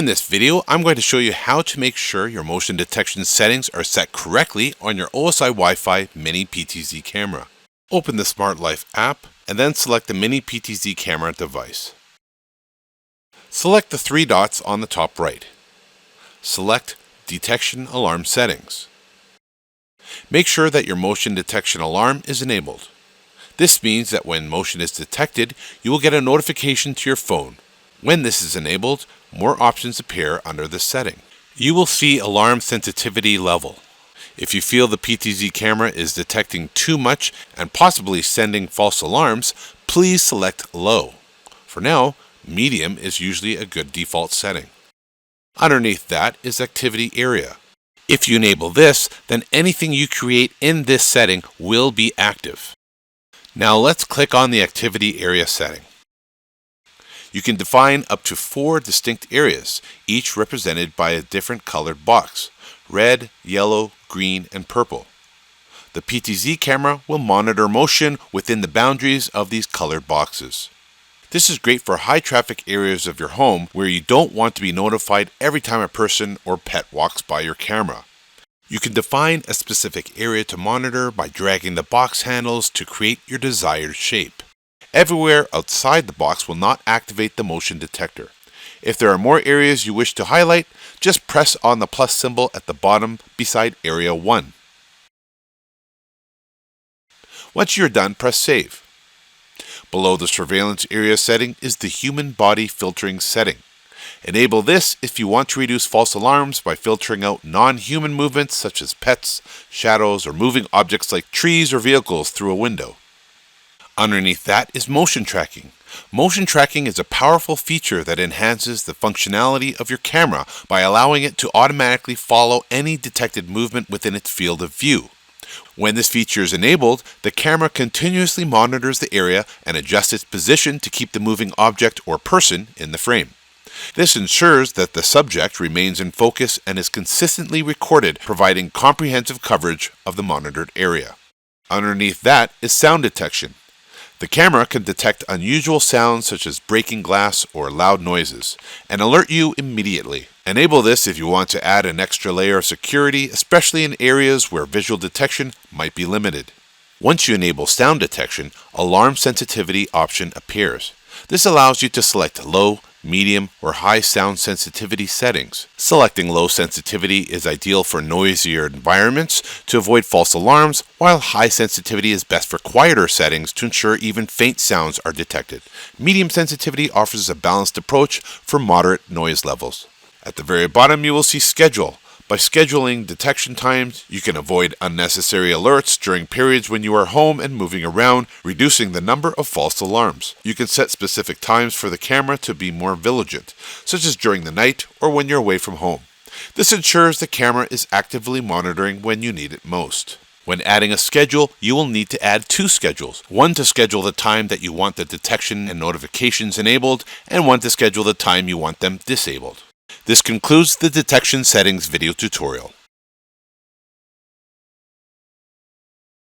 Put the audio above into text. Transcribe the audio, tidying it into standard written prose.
In this video, I'm going to show you how to make sure your motion detection settings are set correctly on your OSI Wi-Fi Mini PTZ camera. Open the Smart Life app and then select the Mini PTZ camera device. Select the three dots on the top right. Select Detection Alarm Settings. Make sure that your motion detection alarm is enabled. This means that when motion is detected, you will get a notification to your phone. When this is enabled, more options appear under this setting. You will see alarm sensitivity level. If you feel the PTZ camera is detecting too much and possibly sending false alarms, please select low. For now, medium is usually a good default setting. Underneath that is activity area. If you enable this, then anything you create in this setting will be active. Now let's click on the activity area setting. You can define up to 4 distinct areas, each represented by a different colored box: red, yellow, green, and purple. The PTZ camera will monitor motion within the boundaries of these colored boxes. This is great for high traffic areas of your home where you don't want to be notified every time a person or pet walks by your camera. You can define a specific area to monitor by dragging the box handles to create your desired shape. Everywhere outside the box will not activate the motion detector. If there are more areas you wish to highlight, just press on the plus symbol at the bottom beside Area 1. Once you're done, press Save. Below the surveillance area setting is the human body filtering setting. Enable this if you want to reduce false alarms by filtering out non-human movements such as pets, shadows, or moving objects like trees or vehicles through a window. Underneath that is motion tracking. Motion tracking is a powerful feature that enhances the functionality of your camera by allowing it to automatically follow any detected movement within its field of view. When this feature is enabled, the camera continuously monitors the area and adjusts its position to keep the moving object or person in the frame. This ensures that the subject remains in focus and is consistently recorded, providing comprehensive coverage of the monitored area. Underneath that is sound detection. The camera can detect unusual sounds such as breaking glass or loud noises and alert you immediately. Enable this if you want to add an extra layer of security, especially in areas where visual detection might be limited. Once you enable sound detection, alarm sensitivity option appears. This allows you to select low, medium, or high sound sensitivity settings. Selecting low sensitivity is ideal for noisier environments to avoid false alarms, while high sensitivity is best for quieter settings to ensure even faint sounds are detected. Medium sensitivity offers a balanced approach for moderate noise levels. At the very bottom, you will see Schedule. By scheduling detection times, you can avoid unnecessary alerts during periods when you are home and moving around, reducing the number of false alarms. You can set specific times for the camera to be more vigilant, such as during the night or when you're away from home. This ensures the camera is actively monitoring when you need it most. When adding a schedule, you will need to add 2 schedules, one to schedule the time that you want the detection and notifications enabled, and one to schedule the time you want them disabled. This concludes the detection settings video tutorial.